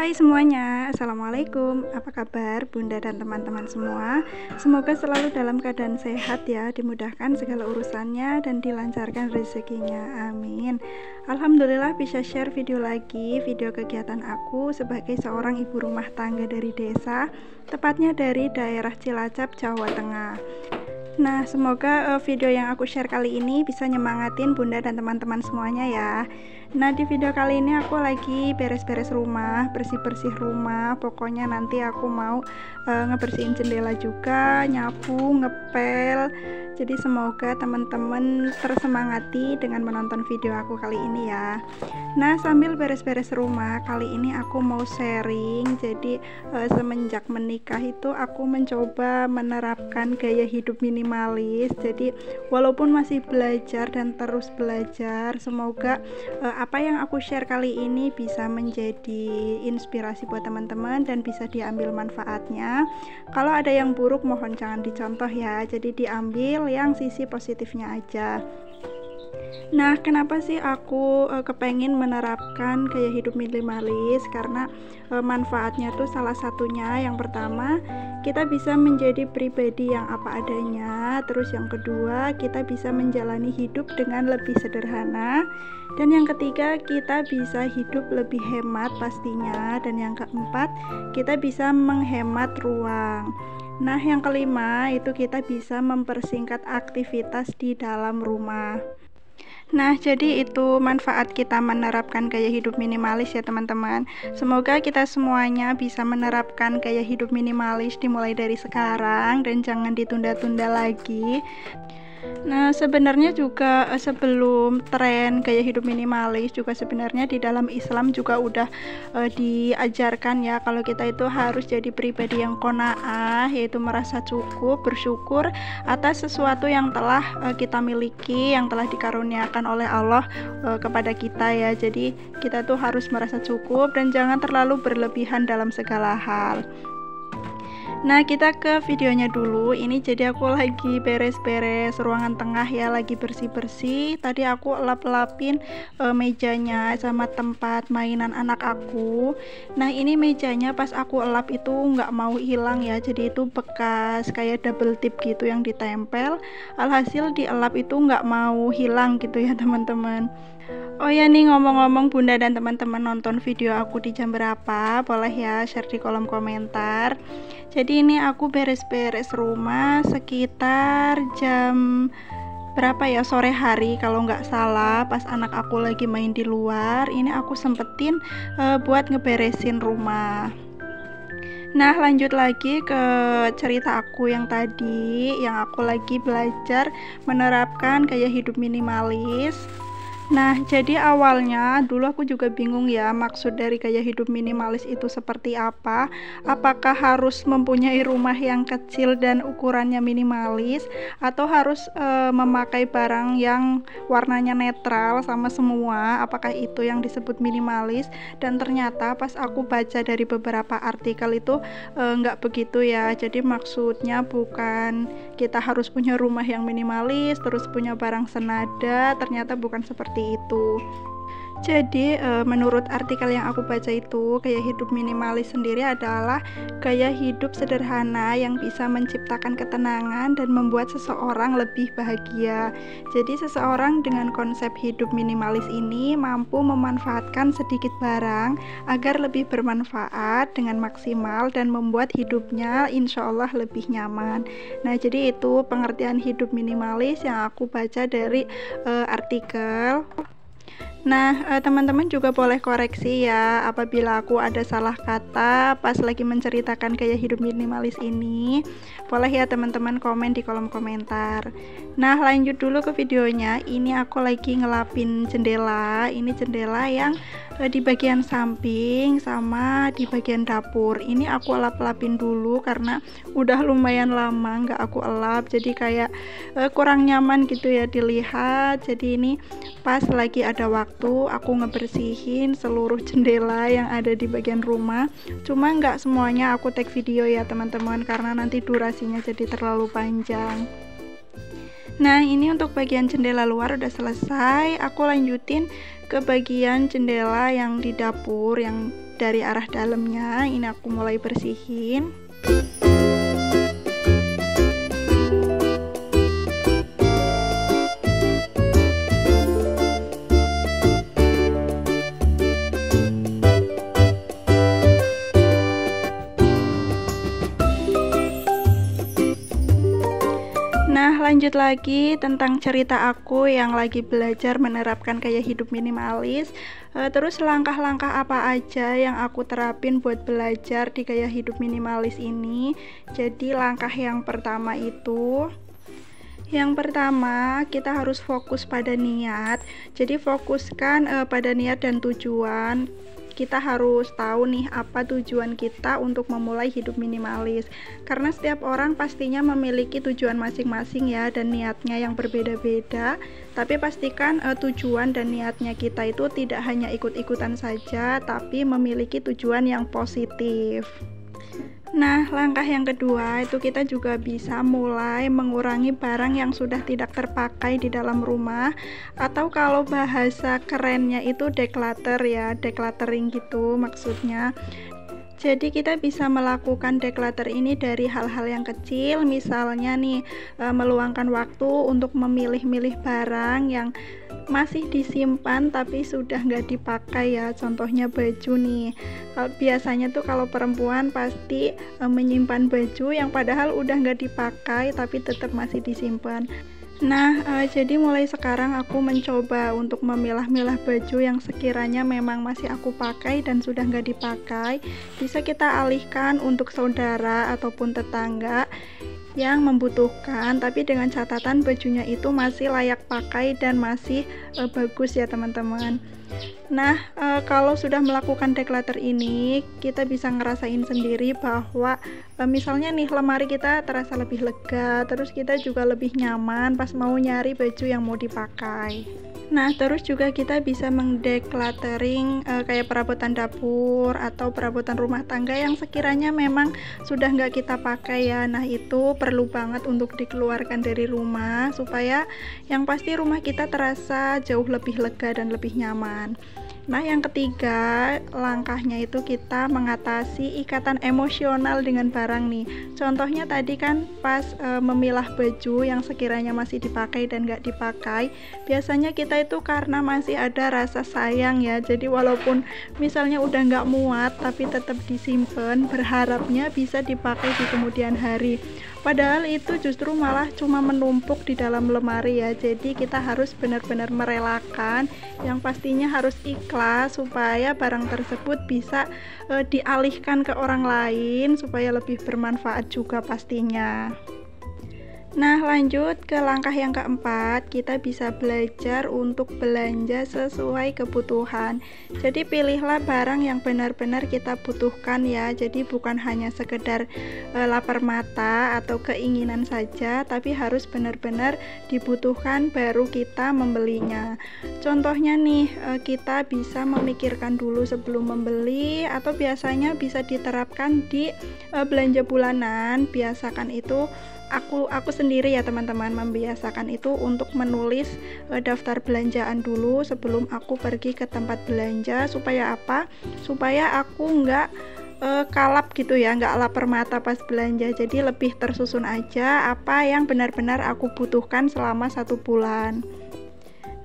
Hai semuanya, Assalamualaikum. Apa kabar Bunda dan teman-teman semua? Semoga selalu dalam keadaan sehat ya, dimudahkan segala urusannya dan dilancarkan rezekinya, amin. Alhamdulillah bisa share video lagi, video kegiatan aku sebagai seorang ibu rumah tangga dari desa, tepatnya dari daerah Cilacap, Jawa Tengah. Nah, semoga video yang aku share kali ini bisa nyemangatin Bunda dan teman-teman semuanya ya. Nah, di video kali ini aku lagi beres-beres rumah, bersih-bersih rumah. Pokoknya nanti aku mau ngebersihin jendela juga, nyapu, ngepel. Jadi semoga teman-teman tersemangati dengan menonton video aku kali ini ya. Nah, sambil beres-beres rumah, kali ini aku mau sharing. Jadi semenjak menikah itu aku mencoba menerapkan gaya hidup minimalis. Jadi walaupun masih belajar dan terus belajar, semoga apa yang aku share kali ini bisa menjadi inspirasi buat teman-teman dan bisa diambil manfaatnya. Kalau ada yang buruk mohon jangan dicontoh ya. Jadi diambil yang sisi positifnya aja. Nah, kenapa sih aku kepengen menerapkan gaya hidup minimalis? Karena manfaatnya tuh salah satunya yang pertama, kita bisa menjadi pribadi yang apa adanya. Terus yang kedua, kita bisa menjalani hidup dengan lebih sederhana. Dan yang ketiga, kita bisa hidup lebih hemat pastinya. Dan yang keempat, kita bisa menghemat ruang. Nah, yang kelima itu kita bisa mempersingkat aktivitas di dalam rumah. Nah, jadi itu manfaat kita menerapkan gaya hidup minimalis ya teman-teman. Semoga kita semuanya bisa menerapkan gaya hidup minimalis dimulai dari sekarang dan jangan ditunda-tunda lagi. Nah, sebenarnya juga sebelum tren gaya hidup minimalis juga sebenarnya di dalam Islam juga udah diajarkan ya kalau kita itu harus jadi pribadi yang qanaah, yaitu merasa cukup, bersyukur atas sesuatu yang telah kita miliki, yang telah dikaruniakan oleh Allah kepada kita ya. Jadi kita tuh harus merasa cukup dan jangan terlalu berlebihan dalam segala hal. Nah, kita ke videonya dulu. Ini jadi aku lagi beres-beres ruangan tengah ya, lagi bersih-bersih. Tadi aku elap-elapin mejanya sama tempat mainan anak aku. Nah, ini mejanya pas aku elap itu nggak mau hilang ya, jadi itu bekas kayak double tip gitu yang ditempel. Alhasil dielap itu nggak mau hilang gitu ya teman-teman. Oh ya nih, ngomong-ngomong Bunda dan teman-teman nonton video aku di jam berapa? Boleh ya share di kolom komentar. Jadi ini aku beres-beres rumah sekitar jam berapa ya, sore hari kalau nggak salah, pas anak aku lagi main di luar. Ini aku sempetin buat ngeberesin rumah. Nah, lanjut lagi ke cerita aku yang tadi, yang aku lagi belajar menerapkan gaya hidup minimalis. Nah, jadi awalnya dulu aku juga bingung ya maksud dari gaya hidup minimalis itu seperti apa. Apakah harus mempunyai rumah yang kecil dan ukurannya minimalis, atau harus memakai barang yang warnanya netral sama semua? Apakah itu yang disebut minimalis? Dan ternyata pas aku baca dari beberapa artikel itu nggak begitu ya. Jadi maksudnya bukan kita harus punya rumah yang minimalis terus punya barang senada, ternyata bukan seperti itu. Jadi menurut artikel yang aku baca itu, gaya hidup minimalis sendiri adalah gaya hidup sederhana yang bisa menciptakan ketenangan dan membuat seseorang lebih bahagia. Jadi seseorang dengan konsep hidup minimalis ini mampu memanfaatkan sedikit barang agar lebih bermanfaat dengan maksimal dan membuat hidupnya insya Allah lebih nyaman. Nah, jadi itu pengertian hidup minimalis yang aku baca dari artikel. Nah, teman-teman juga boleh koreksi ya apabila aku ada salah kata pas lagi menceritakan gaya hidup minimalis ini. Boleh ya teman-teman komen di kolom komentar. Nah, lanjut dulu ke videonya. Ini aku lagi ngelapin jendela. Ini jendela yang di bagian samping sama di bagian dapur. Ini aku elap-elapin dulu karena udah lumayan lama nggak aku elap, jadi kayak kurang nyaman gitu ya dilihat. Jadi ini pas lagi ada waktu aku ngebersihin seluruh jendela yang ada di bagian rumah. Cuma nggak semuanya aku take video ya teman-teman, karena nanti durasinya jadi terlalu panjang. Nah, ini untuk bagian jendela luar udah selesai. Aku lanjutin ke bagian jendela yang di dapur yang dari arah dalamnya. Ini aku mulai bersihin. Nah, lanjut lagi tentang cerita aku yang lagi belajar menerapkan gaya hidup minimalis. Terus langkah-langkah apa aja yang aku terapin buat belajar di gaya hidup minimalis ini. Jadi langkah yang pertama itu, kita harus fokus pada niat. Jadi fokuskan pada niat dan tujuan. Kita harus tahu nih apa tujuan kita untuk memulai hidup minimalis, karena setiap orang pastinya memiliki tujuan masing-masing ya, dan niatnya yang berbeda-beda. Tapi pastikan tujuan dan niatnya kita itu tidak hanya ikut-ikutan saja, tapi memiliki tujuan yang positif. Nah, langkah yang kedua itu kita juga bisa mulai mengurangi barang yang sudah tidak terpakai di dalam rumah, atau kalau bahasa kerennya itu declutter ya, decluttering gitu maksudnya. Jadi kita bisa melakukan declutter ini dari hal-hal yang kecil, misalnya nih meluangkan waktu untuk memilih-milih barang yang masih disimpan tapi sudah nggak dipakai ya, contohnya baju nih. Biasanya tuh kalau perempuan pasti menyimpan baju yang padahal udah nggak dipakai tapi tetap masih disimpan. Nah, jadi mulai sekarang aku mencoba untuk memilah-milah baju yang sekiranya memang masih aku pakai dan sudah nggak dipakai. Bisa kita alihkan untuk saudara ataupun tetangga yang membutuhkan, tapi dengan catatan bajunya itu masih layak pakai dan masih bagus ya teman-teman. Nah, kalau sudah melakukan declutter ini, kita bisa ngerasain sendiri bahwa misalnya nih lemari kita terasa lebih lega, terus kita juga lebih nyaman pas mau nyari baju yang mau dipakai. Nah, terus juga kita bisa mendecluttering kayak perabotan dapur atau perabotan rumah tangga yang sekiranya memang sudah nggak kita pakai ya. Nah, itu perlu banget untuk dikeluarkan dari rumah supaya yang pasti rumah kita terasa jauh lebih lega dan lebih nyaman. Nah, yang ketiga langkahnya itu kita mengatasi ikatan emosional dengan barang nih. Contohnya tadi kan pas memilah baju yang sekiranya masih dipakai dan nggak dipakai, biasanya kita itu karena masih ada rasa sayang ya, jadi walaupun misalnya udah nggak muat tapi tetap disimpan, berharapnya bisa dipakai di kemudian hari. Padahal itu justru malah cuma menumpuk di dalam lemari ya. Jadi kita harus benar-benar merelakan, yang pastinya harus ikhlas supaya barang tersebut bisa dialihkan ke orang lain supaya lebih bermanfaat juga pastinya. Nah, lanjut ke langkah yang keempat, kita bisa belajar untuk belanja sesuai kebutuhan. Jadi pilihlah barang yang benar-benar kita butuhkan ya. Jadi bukan hanya sekedar lapar mata atau keinginan saja, tapi harus benar-benar dibutuhkan baru kita membelinya. Contohnya nih, kita bisa memikirkan dulu sebelum membeli, atau biasanya bisa diterapkan di belanja bulanan. Biasakan itu aku sendiri ya teman-teman, membiasakan itu untuk menulis daftar belanjaan dulu sebelum aku pergi ke tempat belanja. Supaya apa? Supaya aku nggak kalap gitu ya, nggak lapar mata pas belanja. Jadi lebih tersusun aja apa yang benar-benar aku butuhkan selama 1 bulan.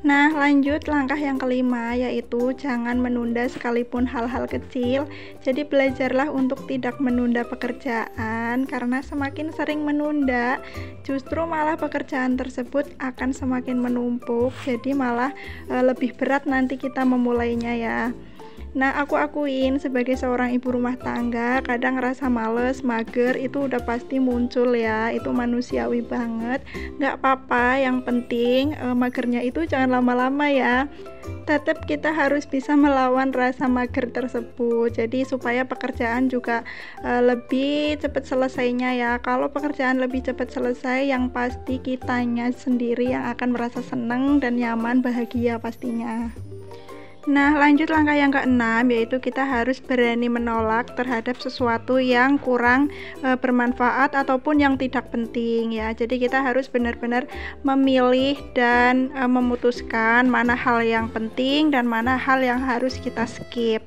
Nah, lanjut langkah yang kelima, yaitu jangan menunda sekalipun hal-hal kecil. Jadi belajarlah untuk tidak menunda pekerjaan, karena semakin sering menunda, justru malah pekerjaan tersebut akan semakin menumpuk. Jadi malah lebih berat nanti kita memulainya ya. Nah, aku akuin sebagai seorang ibu rumah tangga, kadang ngerasa males, mager, itu udah pasti muncul ya, itu manusiawi banget. Nggak apa-apa, yang penting magernya itu jangan lama-lama ya. Tetap kita harus bisa melawan rasa mager tersebut, jadi supaya pekerjaan juga lebih cepat selesainya ya. Kalau pekerjaan lebih cepat selesai, yang pasti kitanya sendiri yang akan merasa senang dan nyaman, bahagia pastinya. Nah, lanjut langkah yang keenam, yaitu kita harus berani menolak terhadap sesuatu yang kurang bermanfaat ataupun yang tidak penting ya. Jadi kita harus benar-benar memilih dan memutuskan mana hal yang penting dan mana hal yang harus kita skip.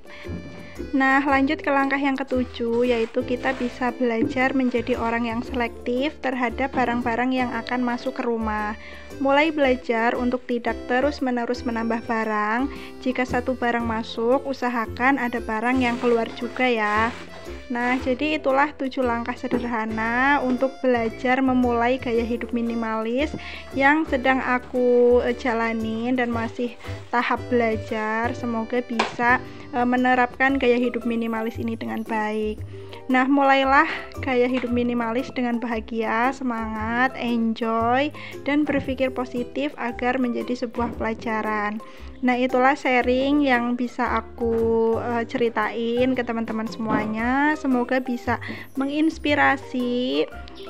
Nah, lanjut ke langkah yang ketujuh, yaitu kita bisa belajar menjadi orang yang selektif terhadap barang-barang yang akan masuk ke rumah. Mulai belajar untuk tidak terus-menerus menambah barang. Jika satu barang masuk, usahakan ada barang yang keluar juga ya. Nah, jadi itulah 7 langkah sederhana untuk belajar memulai gaya hidup minimalis yang sedang aku jalanin dan masih tahap belajar. Semoga bisa menerapkan gaya hidup minimalis ini dengan baik. Nah, mulailah gaya hidup minimalis dengan bahagia, semangat, enjoy, dan berpikir positif agar menjadi sebuah pelajaran. Nah, itulah sharing yang bisa aku ceritain ke teman-teman semuanya. Semoga bisa menginspirasi.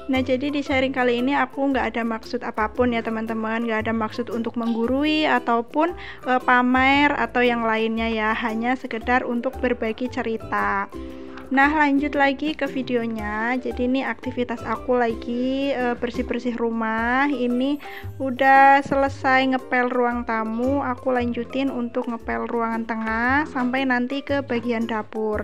Nah, jadi di sharing kali ini aku nggak ada maksud apapun ya teman-teman, nggak ada maksud untuk menggurui ataupun pamer atau yang lainnya ya, hanya sekedar untuk berbagi cerita. Nah, lanjut lagi ke videonya. Jadi ini aktivitas aku lagi bersih-bersih rumah. Ini udah selesai ngepel ruang tamu, aku lanjutin untuk ngepel ruangan tengah sampai nanti ke bagian dapur.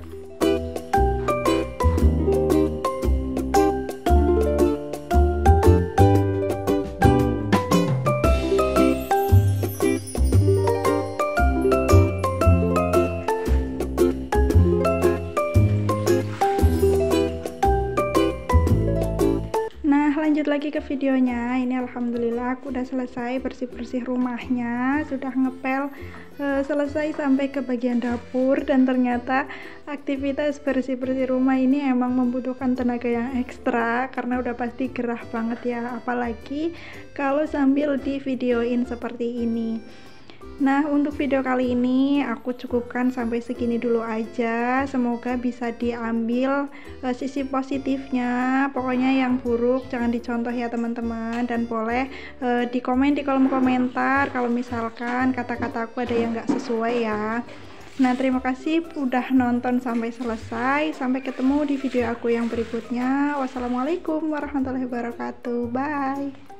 Lanjut lagi ke videonya. Ini alhamdulillah aku udah selesai bersih-bersih rumahnya, sudah ngepel selesai sampai ke bagian dapur, dan ternyata aktivitas bersih-bersih rumah ini emang membutuhkan tenaga yang ekstra karena udah pasti gerah banget ya, apalagi kalau sambil di videoin seperti ini. Nah, untuk video kali ini aku cukupkan sampai segini dulu aja. Semoga bisa diambil sisi positifnya. Pokoknya yang buruk jangan dicontoh ya teman-teman, dan boleh di komen di kolom komentar kalau misalkan kata-kata aku ada yang nggak sesuai ya. Nah, terima kasih udah nonton sampai selesai. Sampai ketemu di video aku yang berikutnya. Wassalamualaikum warahmatullahi wabarakatuh. Bye.